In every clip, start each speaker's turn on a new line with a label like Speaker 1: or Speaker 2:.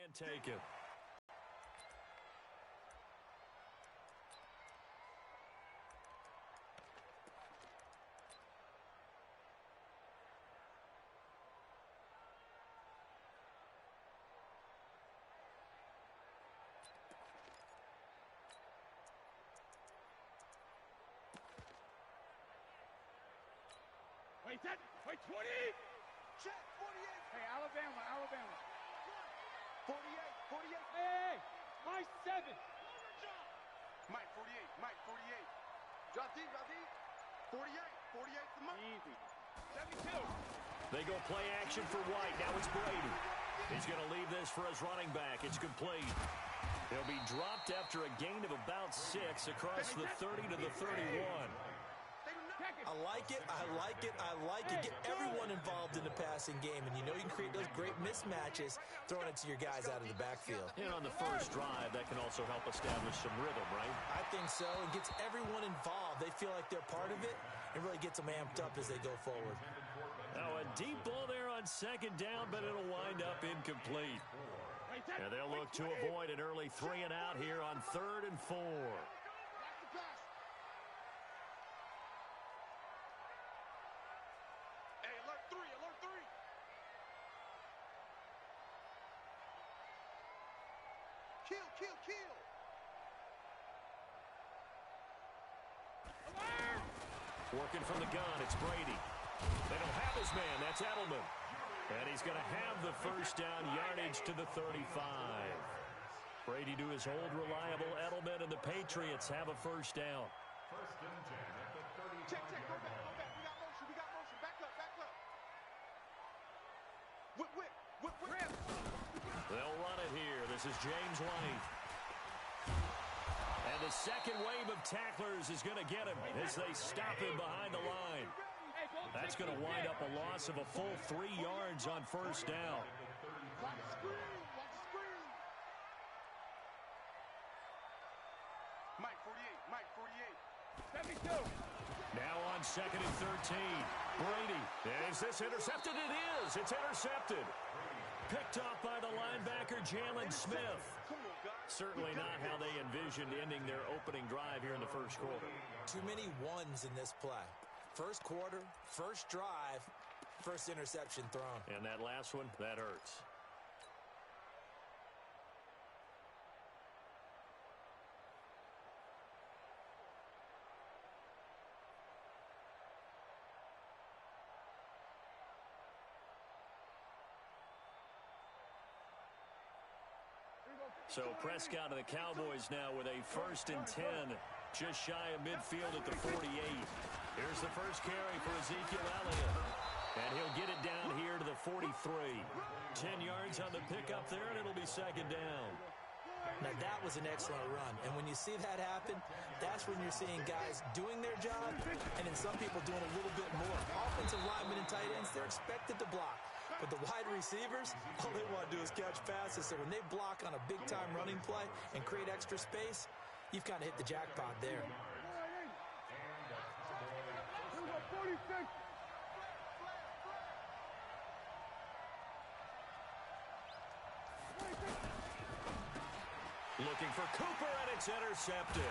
Speaker 1: can't take it.
Speaker 2: Wait, 20!
Speaker 3: Check, 48!
Speaker 2: Hey, Alabama.
Speaker 3: 48!
Speaker 2: Hey! My 7!
Speaker 3: Mike, 48! 48! Drop deep! 48 to Mike.
Speaker 2: Easy. 72!
Speaker 1: They go play action for White. Now it's Brady. He's going to leave this for his running back. It's complete. He'll be dropped after a gain of about 6 across the 30 to the 31.
Speaker 4: I like it. Get everyone involved in the passing game, and you know you can create those great mismatches throwing it to your guys out of the backfield.
Speaker 1: And on the first drive, that can also help establish some rhythm, right?
Speaker 4: I think so. It gets everyone involved. They feel like they're part of it. It really gets them amped up as they go forward.
Speaker 1: Now a deep ball there on second down, but it'll wind up incomplete. And they'll look to avoid an early 3 and out here on 3rd and 4.
Speaker 3: Alert 3! Kill!
Speaker 1: Working from the gun, it's Brady. They don't have his man, that's Edelman. And he's going to have the first down yardage to the 35. Brady to his old reliable Edelman, and the Patriots have a first down.
Speaker 3: First and 10 at the 30. Check, go back. We got motion. Back up. Whip.
Speaker 1: They'll run it here. This is James White. And the second wave of tacklers is going to get him as they stop him behind the line. That's going to wind up a loss of a full 3 yards on first down.
Speaker 3: Watch the screen. Mike 48.
Speaker 2: 72!
Speaker 1: Now on 2nd and 13. Brady. Is this intercepted? It is. It's intercepted. Picked off by the linebacker, Jalen Smith. Certainly not how they envisioned ending their opening drive here in the first quarter.
Speaker 4: Too many ones in this play. First quarter, first drive, first interception thrown.
Speaker 1: And that last one, that hurts. So Prescott and the Cowboys now with a 1st and 10, just shy of midfield at the 48. Here's the first carry for Ezekiel Elliott. And he'll get it down here to the 43. 10 yards on the pickup there, and it'll be 2nd down.
Speaker 4: Now, that was an excellent run. And when you see that happen, that's when you're seeing guys doing their job and then some people doing a little bit more. Offensive linemen and tight ends, they're expected to block. But the wide receivers, all they want to do is catch passes. So when they block on a big-time running play and create extra space, you've kind of hit the jackpot there.
Speaker 1: Looking for Cooper, and it's intercepted.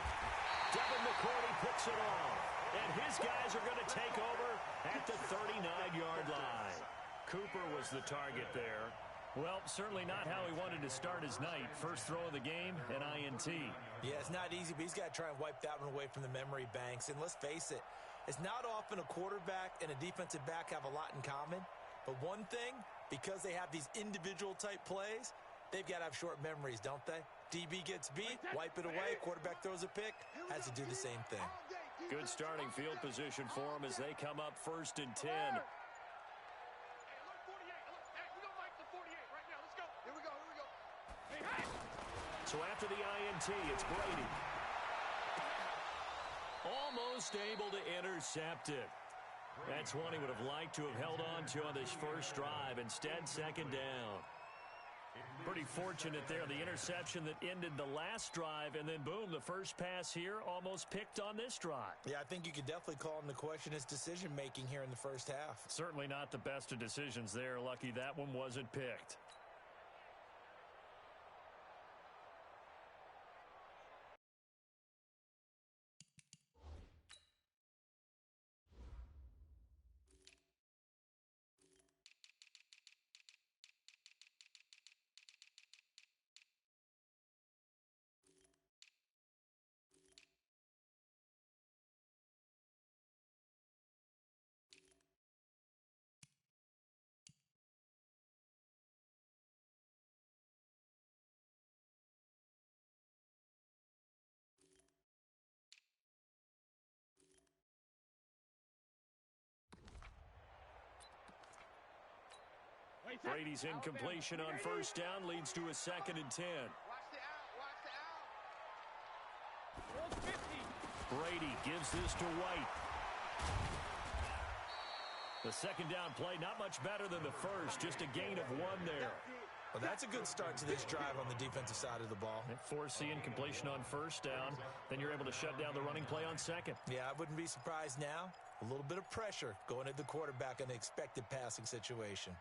Speaker 1: Devin McCourty picks it off. And his guys are going to take over at the 39-yard line. Cooper was the target there. Well, certainly not how he wanted to start his night. First throw of the game, an INT.
Speaker 4: Yeah, it's not easy, but he's got to try and wipe that one away from the memory banks. And let's face it, it's not often a quarterback and a defensive back have a lot in common. But one thing, because they have these individual type plays, they've got to have short memories, don't they? DB gets beat, wipe it away, quarterback throws a pick, has to do the same thing.
Speaker 1: Good starting field position for them as they come up 1st and 10. So after the INT, it's Brady. Almost able to intercept it. That's one he would have liked to have held on to on this first drive. Instead, 2nd down. Pretty fortunate there. The interception that ended the last drive, and then, boom, the first pass here almost picked on this drive.
Speaker 4: Yeah, I think you could definitely call him the question his decision-making here in the first half.
Speaker 1: Certainly not the best of decisions there. Lucky that one wasn't picked. Brady's incompletion on first down leads to a 2nd and 10.
Speaker 3: Watch the out. Watch the out.
Speaker 1: Brady gives this to White. The 2nd down play, not much better than the first, just a gain of 1 there.
Speaker 4: Well, that's a good start to this drive on the defensive side of the ball.
Speaker 1: Force the incompletion on first down, then you're able to shut down the running play on 2nd.
Speaker 4: Yeah, I wouldn't be surprised now. A little bit of pressure going at the quarterback in the expected passing situation.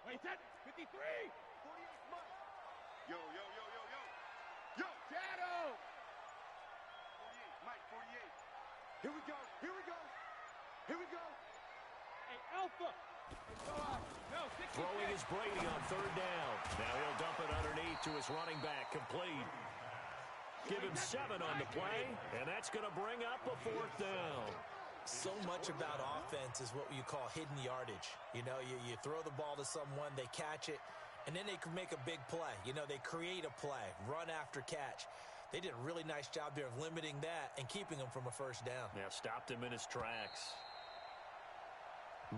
Speaker 2: Wait, set. 53.
Speaker 3: 48 Mike. Yo. Yo,
Speaker 2: Shadow.
Speaker 3: 48, Mike, 48. Here we go.
Speaker 2: Hey, Alpha. No, 60.
Speaker 1: Throwing is Brady on 3rd down. Now he'll dump it underneath to his running back, complete. Give him 7 on the play, and that's going to bring up a 4th down.
Speaker 4: So much about offense is what you call hidden yardage. You know, you throw the ball to someone, they catch it, and then they can make a big play. You know, they create a play, run after catch. They did a really nice job there of limiting that and keeping him from a first down.
Speaker 1: Now stopped him in his tracks.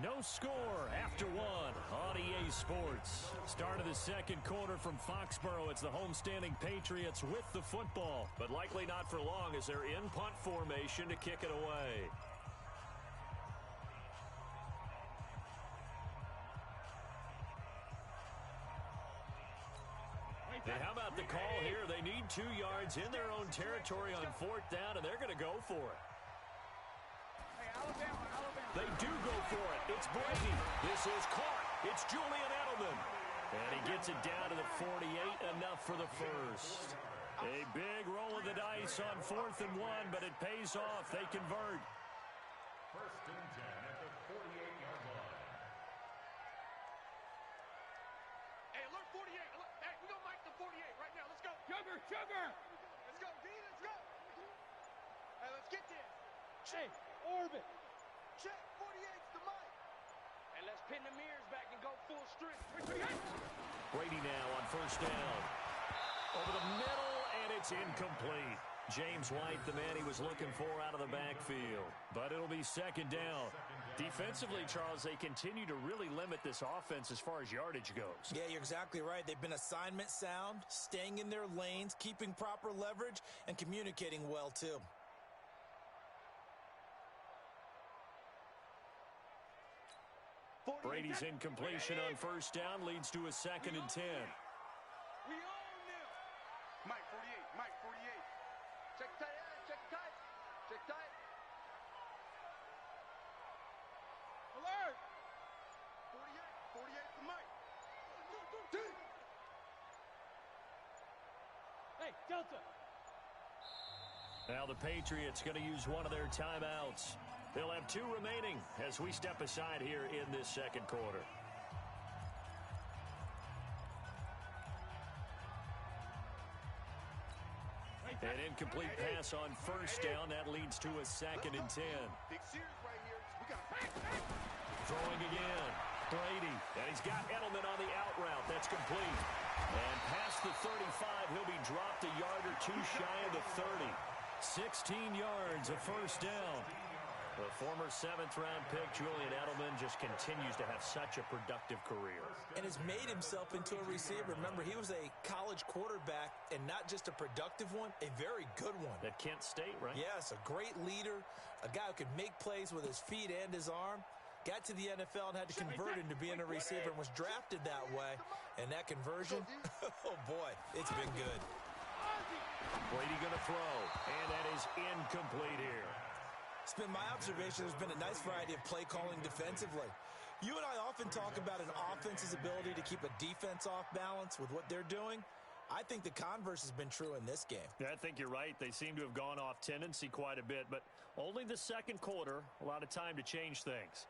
Speaker 1: No score after 1 on EA Sports. Start of the 2nd quarter from Foxborough. It's the homestanding Patriots with the football, but likely not for long as they're in punt formation to kick it away. And how about the call here? They need 2 yards in their own territory on 4th down, and they're going to go for it.
Speaker 2: Hey, Alabama.
Speaker 1: They do go for it. It's Brady. This is caught. It's Julian Edelman. And he gets it down to the 48, enough for the first. A big roll of the dice on 4th and 1, but it pays off. They convert.
Speaker 5: 1st and 10 at the 48-yard line.
Speaker 3: Hey, alert 48. Alert. Hey, we gonna mic the 48 right now. Let's go.
Speaker 2: Sugar.
Speaker 3: Let's go, D. Let's go. Hey, let's get this.
Speaker 2: Hey, Orbit.
Speaker 3: Check. 48's the mic.
Speaker 6: And let's pin the mirrors back and go full strip.
Speaker 1: Brady now on 1st down. Over the middle, and it's incomplete. James White, the man he was looking for out of the backfield. But it'll be 2nd down. Defensively, Charles, they continue to really limit this offense as far as yardage goes.
Speaker 4: Yeah, you're exactly right. They've been assignment sound, staying in their lanes, keeping proper leverage, and communicating well, too.
Speaker 1: Brady's incompletion on 1st down leads to a 2nd and 10.
Speaker 3: We own them. Mike 48. Mike 48.
Speaker 6: Check tight end. Check tight. Check tight.
Speaker 2: Alert.
Speaker 3: 48. 48's the mic.
Speaker 2: Hey, Delta.
Speaker 1: Now the Patriots going to use one of their timeouts. They'll have 2 remaining as we step aside here in this 2nd quarter. An incomplete pass on 1st down. That leads to a 2nd and 10.
Speaker 3: Big series right here. We got
Speaker 1: Throwing again. Brady. And he's got Edelman on the out route. That's complete. And past the 35, he'll be dropped a yard or 2 shy of the 30. 16 yards, a 1st down. The former 7th-round pick, Julian Edelman, just continues to have such a productive career.
Speaker 4: And has made himself into a receiver. Remember, he was a college quarterback, and not just a productive one, a very good one.
Speaker 1: At Kent State, right?
Speaker 4: Yes, a great leader, a guy who could make plays with his feet and his arm. Got to the NFL and had to convert into being a receiver and was drafted that way. And that conversion, oh boy, it's been good.
Speaker 1: Brady going to throw, and that is incomplete here.
Speaker 4: It's been my observation there's been a nice variety of play calling defensively. You and I often talk about an offense's ability to keep a defense off balance with what they're doing. I think the converse has been true in this game.
Speaker 1: Yeah, I think you're right. They seem to have gone off tendency quite a bit, but only the 2nd quarter, a lot of time to change things.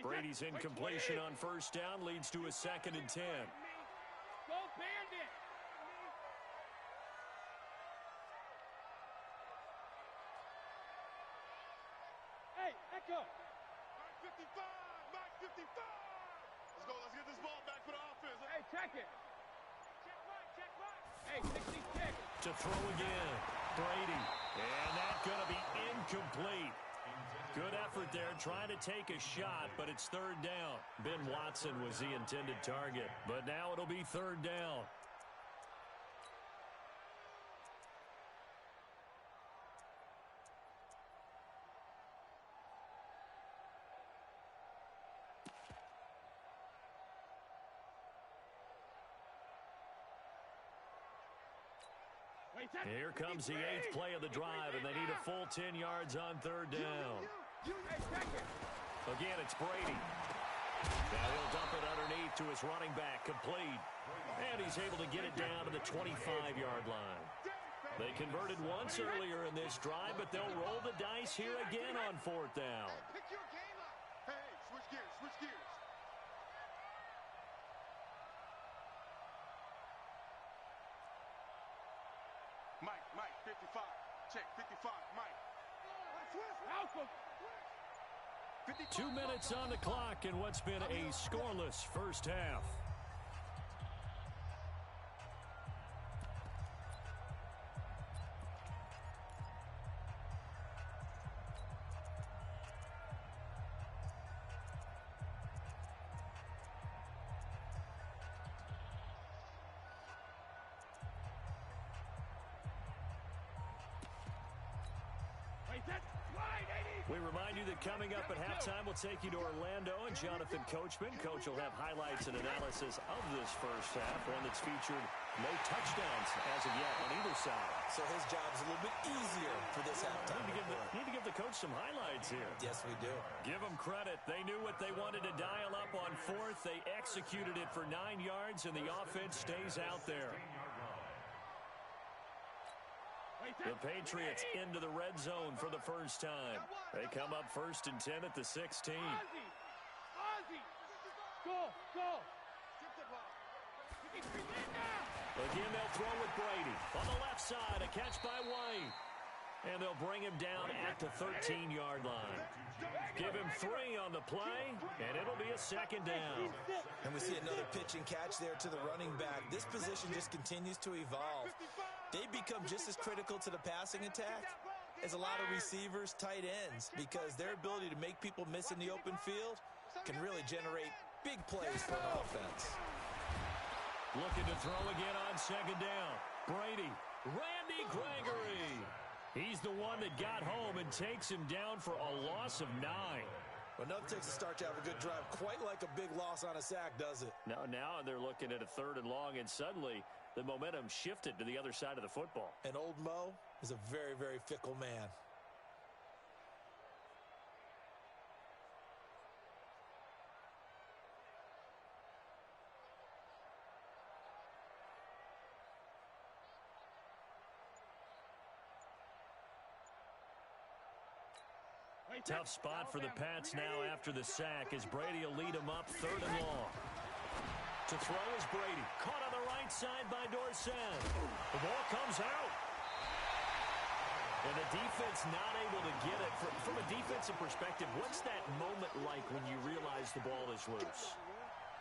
Speaker 1: Brady's incompletion on first down leads to a 2nd and 10.
Speaker 2: Go Bandit. Hey, Echo.
Speaker 3: Mike 55. Mike 55. Let's go. Let's get this ball back for the offense.
Speaker 2: Hey, check it. Check Mike. Check Mike. Hey, 66.
Speaker 1: To throw again. Brady. And that's going to be incomplete. Good effort there, trying to take a shot, but it's 3rd down. Ben Watson was the intended target, but now it'll be 3rd down. Here comes the 8th play of the drive, and they need a full 10 yards on 3rd down. Again, it's Brady. Now he'll dump it underneath to his running back, complete. And he's able to get it down to the 25-yard line. They converted once earlier in this drive, but they'll roll the dice here again on 4th down.
Speaker 3: Pick your game up. Hey, switch gears. Switch gears. Mike, 55. Check, 55. Mike.
Speaker 2: Alpha.
Speaker 1: 2 minutes on the clock in what's been a scoreless first half. We remind you that coming up at halftime, we'll take you to Orlando and Jonathan Coachman. Coach will have highlights and analysis of this first half, one that's featured no touchdowns as of yet on either side.
Speaker 4: So his job's a little bit easier for this halftime.
Speaker 1: Need to give the coach some highlights here.
Speaker 4: Yes, we do.
Speaker 1: Give them credit. They knew what they wanted to dial up on 4th. They executed it for 9 yards, and the offense stays out there. The Patriots into the red zone for the first time. They come up 1st and 10 at the 16.
Speaker 2: Ozzy. Go.
Speaker 1: Again, they'll throw with Brady. On the left side, a catch by White. And they'll bring him down at the 13-yard line. Give him 3 on the play, and it'll be a 2nd down.
Speaker 4: And we see another pitch and catch there to the running back. This position just continues to evolve. They become just as critical to the passing attack as a lot of receivers, tight ends, because their ability to make people miss in the open field can really generate big plays for an offense.
Speaker 1: Looking to throw again on 2nd down. Brady, Randy Gregory. He's the one that got home and takes him down for a loss of 9.
Speaker 4: Well, nothing takes a start to have a good drive quite like a big loss on a sack, does it?
Speaker 1: Now they're looking at a 3rd and long, and suddenly the momentum shifted to the other side of the football.
Speaker 4: And old Mo is a very, very fickle man.
Speaker 1: Tough spot for the Pats now after the sack as Brady will lead them up 3rd and long. To throw is Brady. Caught on the right side by Dorsett. The ball comes out. And the defense not able to get it. From a defensive perspective, what's that moment like when you realize the ball is loose?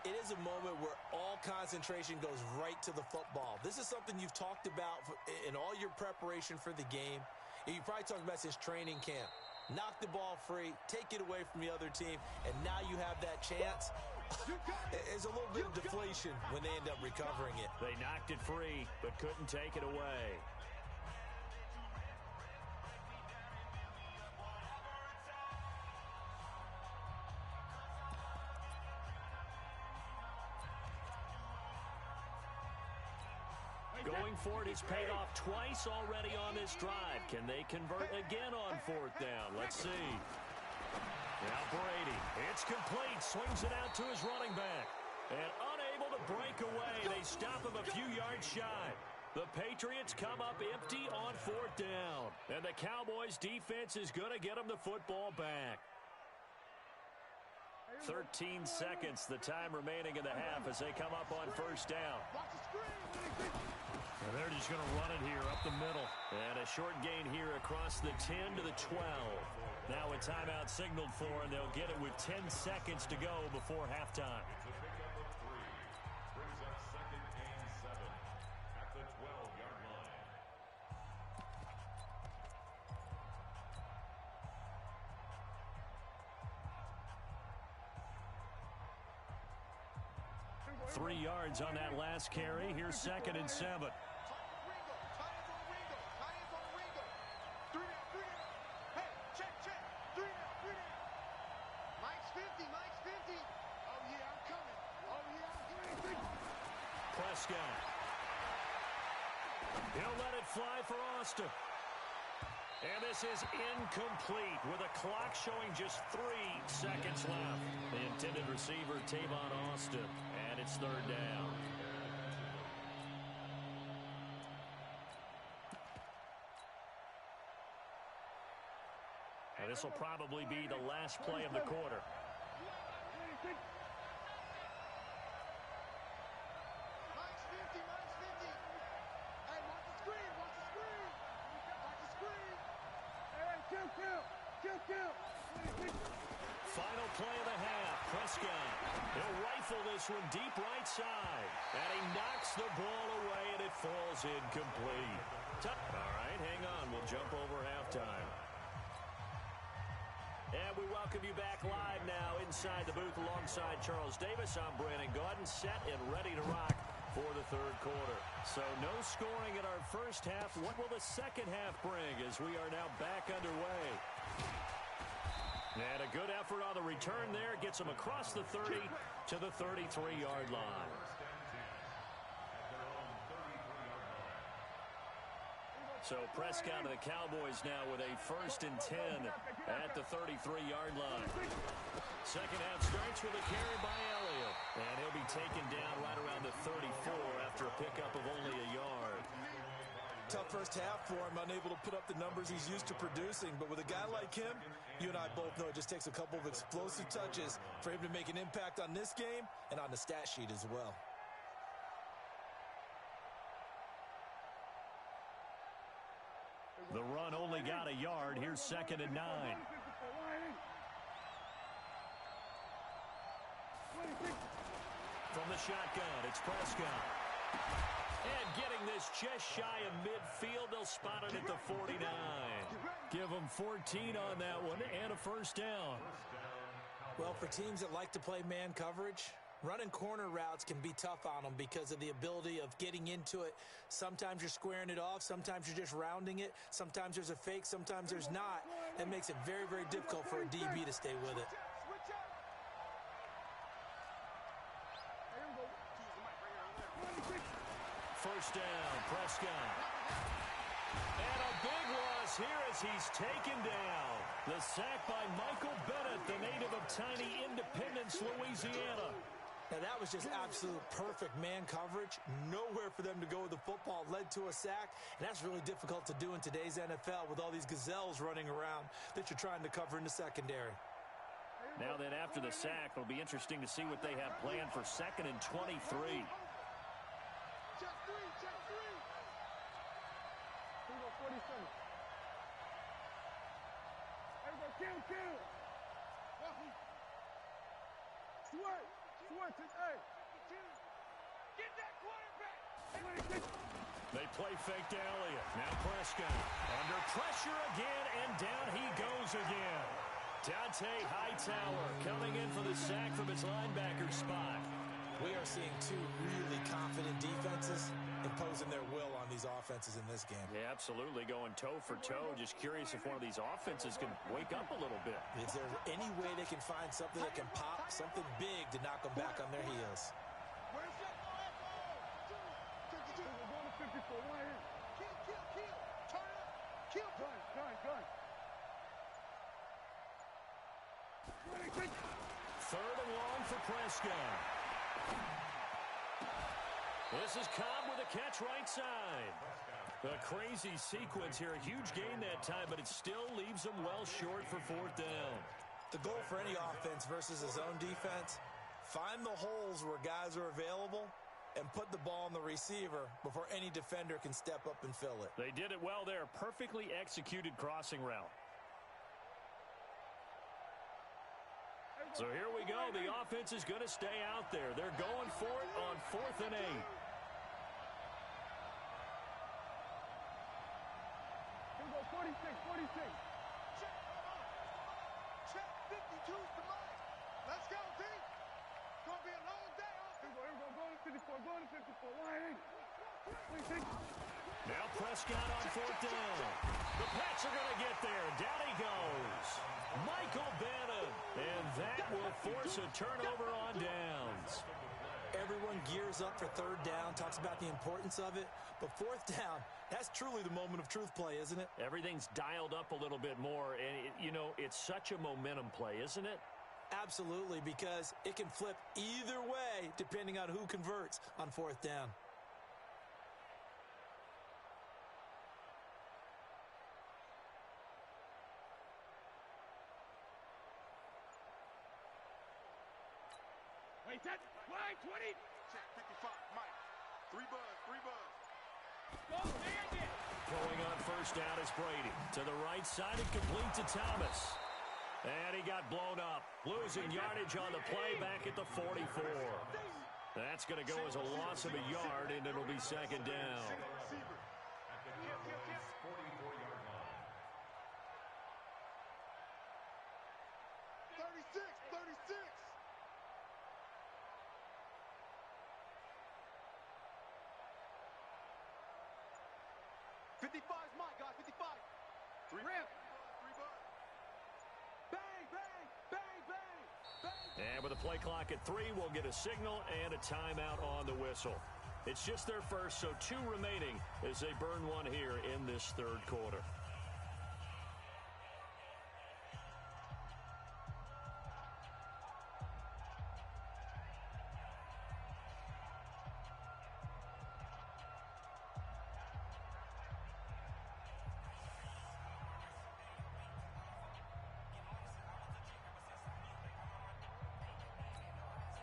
Speaker 4: It is a moment where all concentration goes right to the football. This is something you've talked about in all your preparation for the game. You probably talked about since training camp. Knock the ball free, take it away from the other team, and now you have that chance. There's a little bit of deflation when they end up recovering it.
Speaker 1: They knocked it free, but couldn't take it away. Going for it has paid off twice already on this drive. Can they convert again on 4th down? Let's see. Now Brady. It's complete. Swings it out to his running back. And unable to break away. They stop him a few yards shy. The Patriots come up empty on 4th down. And the Cowboys defense is going to get them the football back. 13 seconds, the time remaining in the half as they come up on first down. And they're just going to run it here up the middle. And a short gain here across the 10 to the 12. Now a timeout signaled for, and they'll get it with 10 seconds to go before halftime.
Speaker 5: It's a pickup of 3. Brings up second and 7 at the 12-yard line.
Speaker 1: Three yards on that last carry. Here's second and 7. Prescott. He'll let it fly for Austin. And this is incomplete with a clock showing just 3 seconds left. The intended receiver, Tavon Austin. And it's third down. And this will probably be the last play of the quarter. Final play of the half. Prescott. He'll rifle this one deep right side. And he knocks the ball away, and it falls incomplete. All right, hang on. We'll jump over halftime. And we welcome you back live now inside the booth alongside Charles Davis. I'm Brandon Gaudin, set and ready to rock for the third quarter. So no scoring in our first half. What will the second half bring as we are now back underway? And a good effort on the return there. Gets him across the 30 to the 33-yard line. So Prescott of the Cowboys now with a 1st and 10 at the 33-yard line. Second half starts with a carry by Elliott. And he'll be taken down right around the 34 after a pickup of only a yard.
Speaker 4: Tough first half for him, unable to put up the numbers he's used to producing. But with a guy like him, you and I both know it just takes a couple of explosive touches for him to make an impact on this game and on the stat sheet as well.
Speaker 1: The run only got a yard. Here's second and 9. From the shotgun, it's Prescott. And getting this just shy of midfield, they'll spot it at the 49. Give them 14 on that one and a first down.
Speaker 4: Well, for teams that like to play man coverage, running corner routes can be tough on them because of the ability of getting into it. Sometimes you're squaring it off. Sometimes you're just rounding it. Sometimes there's a fake. Sometimes there's not. That makes it very, very difficult for a DB to stay with it.
Speaker 1: First down, Prescott. And a big loss here as he's taken down. The sack by Michael Bennett, the native of tiny Independence, Louisiana.
Speaker 4: Now, that was just absolute perfect man coverage. Nowhere for them to go with the football. Led to a sack, and that's really difficult to do in today's NFL with all these gazelles running around that you're trying to cover in the secondary.
Speaker 1: Now then, after the sack, it'll be interesting to see what they have planned for second and 23. They play fake to Elliott. Now Prescott under pressure again, and down he goes again. Dante Hightower coming in for the sack from his linebacker spot.
Speaker 4: We are seeing two really confident defenses imposing their will on these offenses in this game.
Speaker 1: Yeah, absolutely, going toe for toe. Just curious if one of these offenses can wake up a little bit.
Speaker 4: Is there any way they can find something that can pop, something big to knock them back on their heels?
Speaker 1: Third and long for Prescott. This is Cobb with a catch right side. A crazy sequence here. A huge gain that time, but it still leaves them well short for fourth down.
Speaker 4: The goal for any offense versus a zone defense, find the holes where guys are available and put the ball on the receiver before any defender can step up and fill it.
Speaker 1: They did it well there. Perfectly executed crossing route. So here we go. The offense is going to stay out there. They're going for it on 4th and 8.
Speaker 2: Here we go, 46.
Speaker 3: Check 52's the mark. Let's go, D. It's going to be a long day.
Speaker 2: Here we go, going to 54, line 8.
Speaker 1: Now Prescott on 4th down. The Pats are going to get there. Down he goes. Michael Bannon. And that will force a turnover on downs.
Speaker 4: Everyone gears up for 3rd down, talks about the importance of it. But 4th down, that's truly the moment of truth play, isn't it?
Speaker 1: Everything's dialed up a little bit more. And, it's such a momentum play, isn't it?
Speaker 4: Absolutely, because it can flip either way depending on who converts on 4th down.
Speaker 2: Wait, set, line 20.
Speaker 3: Check 55, Mike. 3 buzz.
Speaker 2: Go, Bandit.
Speaker 1: Going on 1st down is Brady. To the right side and complete to Thomas. And he got blown up. Losing yardage on the play back at the 44. That's going to go as a loss of a yard, and it'll be 2nd down.
Speaker 5: At the Cowboys' 44-yard line.
Speaker 3: 36.
Speaker 6: 55 is mine, guys. 55.
Speaker 3: 3
Speaker 2: Rip.
Speaker 3: 3 buzz.
Speaker 6: Bang.
Speaker 1: And with a play clock at 3, we'll get a signal and a timeout on the whistle. It's just their first, so 2 remaining as they burn one here in this 3rd quarter.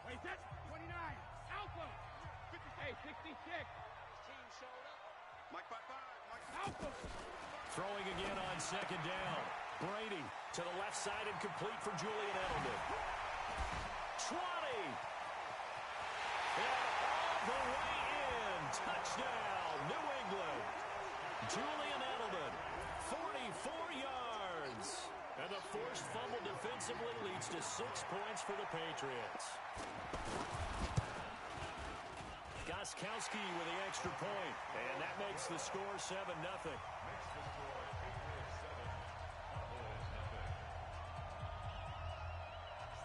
Speaker 2: Wait, set, 29. Alpha. Hey, 66.
Speaker 6: Team showed up.
Speaker 3: Mike 55.
Speaker 2: Alpha.
Speaker 1: Throwing again on 2nd down. Brady to the left side and complete for Julian Edelman. 20. And all the way in. Touchdown, New England. Julian Edelman, 44 yards. And the forced fumble defensively leads to 6 points for the Patriots. Gostkowski with the extra point, and that makes the score 7-0.
Speaker 5: Makes the score Patriots 7, Cowboys nothing.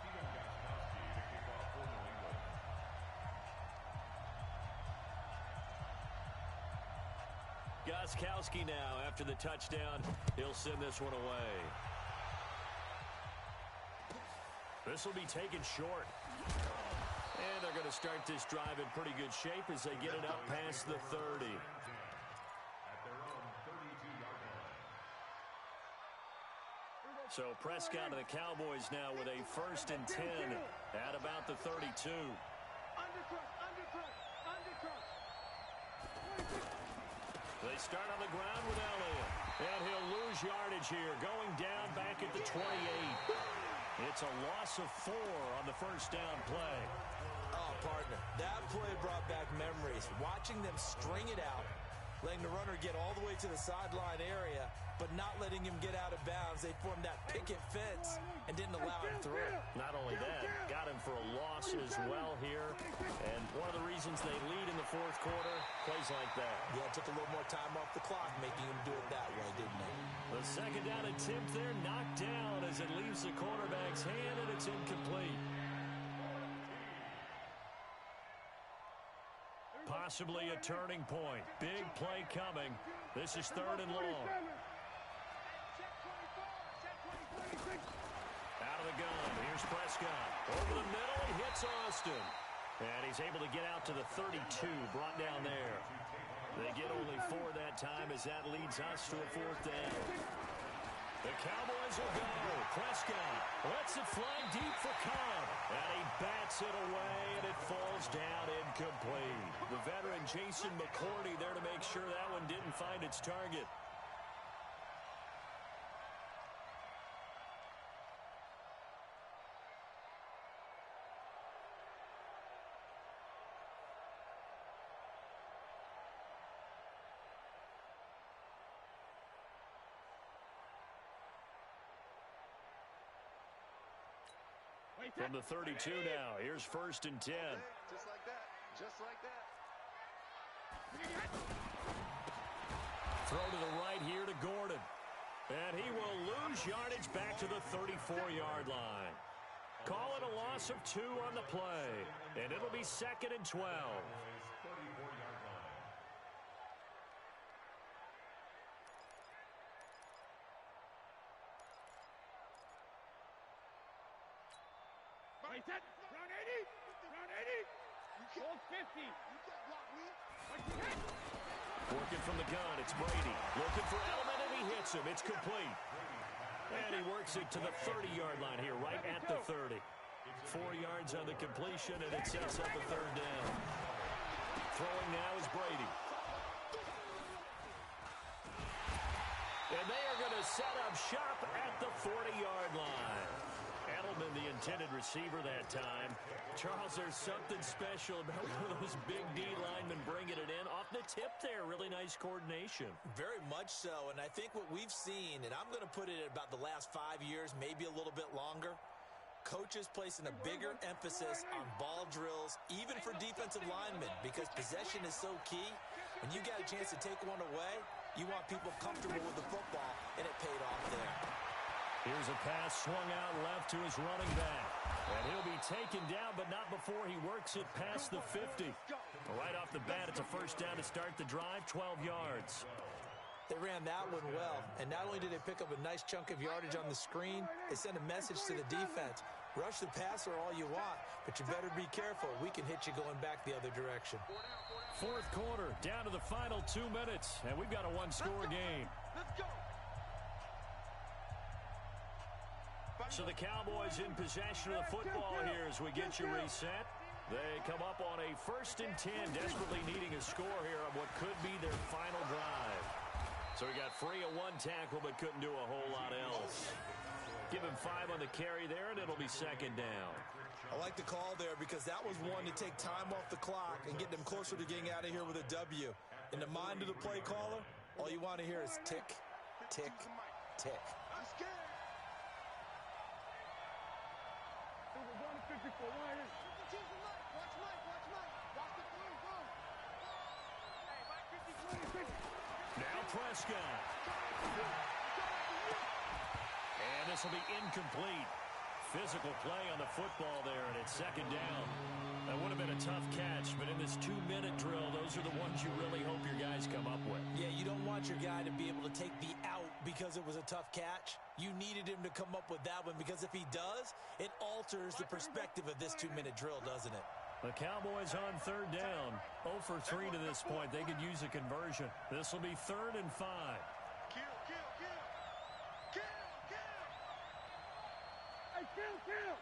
Speaker 5: Stephen Gostkowski to kick off for New England.
Speaker 1: Gostkowski now after the touchdown. He'll send this one away. This will be taken short. And they're going to start this drive in pretty good shape as they get it up past the 30.
Speaker 5: At their own 32-yard line.
Speaker 1: So Prescott and the Cowboys now with a 1st and 10 at about the 32.
Speaker 2: Undercut.
Speaker 1: They start on the ground with Elliott. And he'll lose yardage here, going down back at the 28. It's a loss of 4 on the 1st down play.
Speaker 4: Oh, partner, that play brought back memories. Watching them string it out, letting the runner get all the way to the sideline area, but not letting him get out of bounds. They formed that picket fence and didn't allow him through.
Speaker 1: Not only that, got him for a loss as well here. And one of the reasons they lead in the 4th quarter, plays like that.
Speaker 4: Yeah, took a little more time off the clock, making him do it that way, didn't they?
Speaker 1: The 2nd down attempt there knocked down as it leaves the quarterback's hand, and it's incomplete. Possibly a turning point. Big play coming. This is 3rd and long. Out of the gun. Here's Prescott. Over the middle. He hits Austin. And he's able to get out to the 32. Brought down there. They get only 4 that time as that leads us to a 4th down. The Cowboys will go. Prescott lets it fly deep for Cobb. And he bats it away, and it falls down incomplete. The veteran Jason McCourty there to make sure that one didn't find its target. From the 32 now, here's 1st and 10.
Speaker 6: Just like that. Just like that.
Speaker 1: Throw to the right here to Gordon. And he will lose yardage back to the 34-yard line. Call it a loss of 2 on the play. And it'll be 2nd and 12.
Speaker 2: Right set. Round 80. Round 80. Hold 50.
Speaker 1: Working from the gun, it's Brady. Looking for Edelman, and he hits him. It's complete. And he works it to the 30-yard line here, right at the 30. 4 yards on the completion, and it sets up a 3rd down. Throwing now is Brady. And they are going to set up shop at the 40-yard line. Edelman, the intended receiver that time. Charles, there's something special about one of those big D linemen bringing it in. Off the tip there, really nice coordination.
Speaker 4: Very much so, and I think what we've seen, and I'm going to put it at about the last 5 years, maybe a little bit longer, coaches placing a bigger emphasis on ball drills, even for defensive linemen, because possession is so key. When you got a chance to take one away, you want people comfortable with the football, and it paid off there.
Speaker 1: Here's a pass swung out left to his running back. And he'll be taken down, but not before he works it past the 50. Right off the bat, it's a 1st down to start the drive, 12 yards.
Speaker 4: They ran that one well, and not only did they pick up a nice chunk of yardage on the screen, they sent a message to the defense. Rush the passer all you want, but you better be careful. We can hit you going back the other direction.
Speaker 1: 4th quarter, down to the final 2 minutes, and we've got a one-score game.
Speaker 6: Let's go.
Speaker 1: So the Cowboys in possession of the football here as we get you reset. They come up on a 1st and 10, desperately needing a score here on what could be their final drive. So he got free of 1 tackle but couldn't do a whole lot else. Give him 5 on the carry there, and it'll be 2nd down.
Speaker 4: I like the call there because that was one to take time off the clock and get them closer to getting out of here with a W. In the mind of the play caller, all you want to hear is tick, tick, tick.
Speaker 6: I'm scared.
Speaker 2: We're going to 54.
Speaker 6: Watch Mike. Watch Mike. Watch the blue. Go.
Speaker 2: Hey, Mike 50.
Speaker 1: Now Prescott. And this will be incomplete. Physical play on the football there, and it's 2nd down. That would have been a tough catch, but in this 2-minute drill, those are the ones you really hope your guys come up with.
Speaker 4: Yeah, you don't want your guy to be able to take the out because it was a tough catch. You needed him to come up with that one because if he does, it alters the perspective of this 2-minute drill, doesn't it?
Speaker 1: The Cowboys on 3rd down. 0 for 3 to this point. They could use a conversion. This will be 3rd and 5.
Speaker 6: Kill.
Speaker 2: Hey, kill.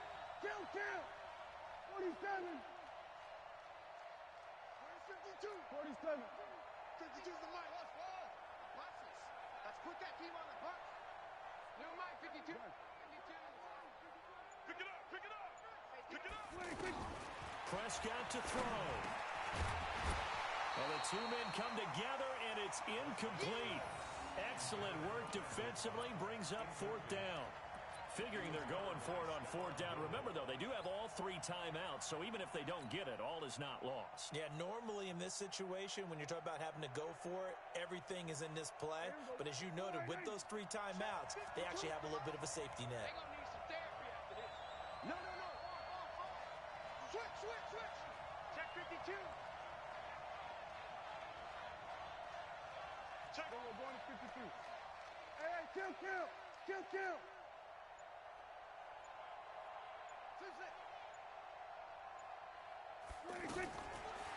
Speaker 2: 47.
Speaker 6: 52.
Speaker 2: 47.
Speaker 6: 52 is the Mike. Watch this. Let's put that team on the bus. New Mike 52. 52.
Speaker 3: Pick it up.
Speaker 1: Prescott to throw. Well, the 2 men come together, and it's incomplete. Excellent work defensively, brings up 4th down. Figuring they're going for it on 4th down. Remember, though, they do have all 3 timeouts, so even if they don't get it, all is not lost.
Speaker 4: Yeah, normally in this situation, when you're talking about having to go for it, everything is in this play. But as you noted, with those 3 timeouts, they actually have a little bit of a safety net.
Speaker 6: They're going to need some therapy after this. No. Switch.
Speaker 2: Check 52.
Speaker 3: Check.
Speaker 2: We're going to 52. Hey, kill.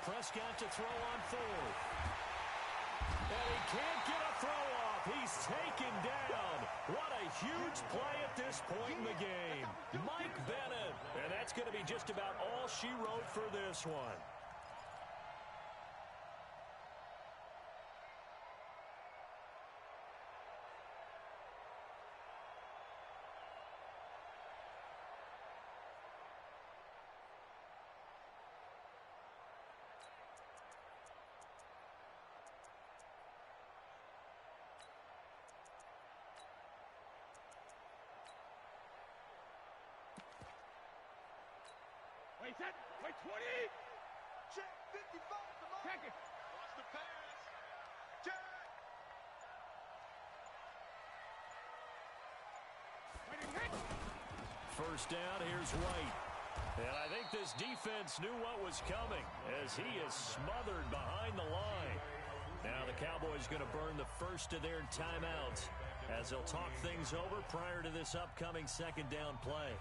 Speaker 1: Prescott to throw on 4th. And he can't get a throw off. He's taken down. What a huge play at this point in the game. Mike Bennett. And that's going to be just about all she wrote for this one.
Speaker 2: Wait, set. Wait, 20.
Speaker 6: Check 55. Come on.
Speaker 2: Check it.
Speaker 3: Watch the pass.
Speaker 6: Check.
Speaker 2: Wait, and hit.
Speaker 1: First down, here's White. And I think this defense knew what was coming as he is smothered behind the line. Now the Cowboys going to burn the first of their timeouts as they'll talk things over prior to this upcoming second down play.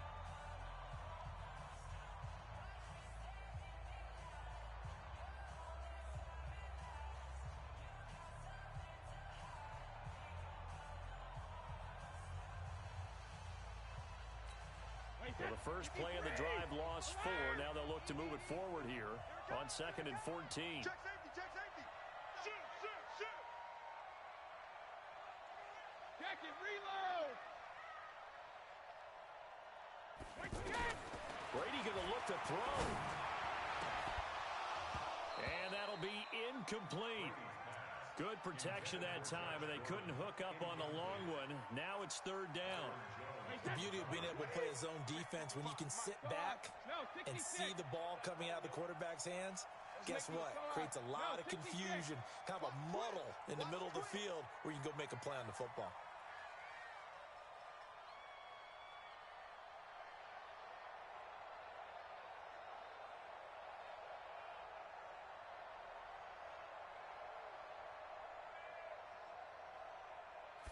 Speaker 1: Well, the first play of the drive lost 4. Now they'll look to move it forward here on 2nd and 14.
Speaker 6: Check safety. Check safety.
Speaker 3: Shoot, shoot, shoot.
Speaker 2: Check it. Reload. Wait, again.
Speaker 1: Brady going to look to throw. And that'll be incomplete. Good protection that time, and they couldn't hook up on the long one. Now it's 3rd down.
Speaker 4: The beauty of being able to play a zone defense when you can sit back and see the ball coming out of the quarterback's hands, guess what? Creates a lot of confusion, kind of a muddle in the middle of the field where you can go make a play on the football.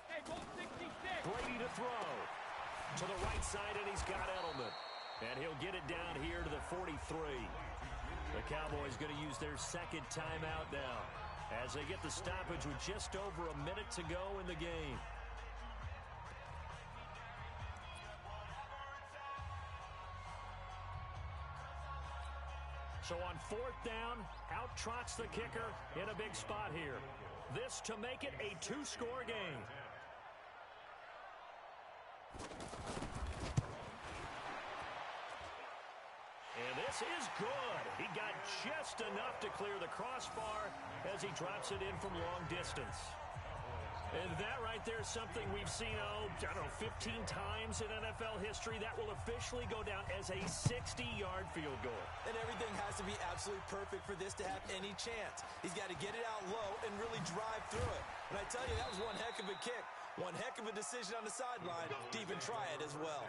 Speaker 2: Hey, ball 66.
Speaker 1: Brady to throw. To the right side, and he's got Edelman. And he'll get it down here to the 43. The Cowboys going to use their second timeout now as they get the stoppage with just over a minute to go in the game. So on 4th down, out trots the kicker in a big spot here. This to make it a 2-score game. And this is good. He got just enough to clear the crossbar as he drops it in from long distance. And that right there is something we've seen, I don't know, 15 times in NFL history. That will officially go down as a 60-yard field goal.
Speaker 4: And everything has to be absolutely perfect for this to have any chance. He's got to get it out low and really drive through it. And I tell you, that was one heck of a kick. One heck of a decision on the sideline to even try it as well.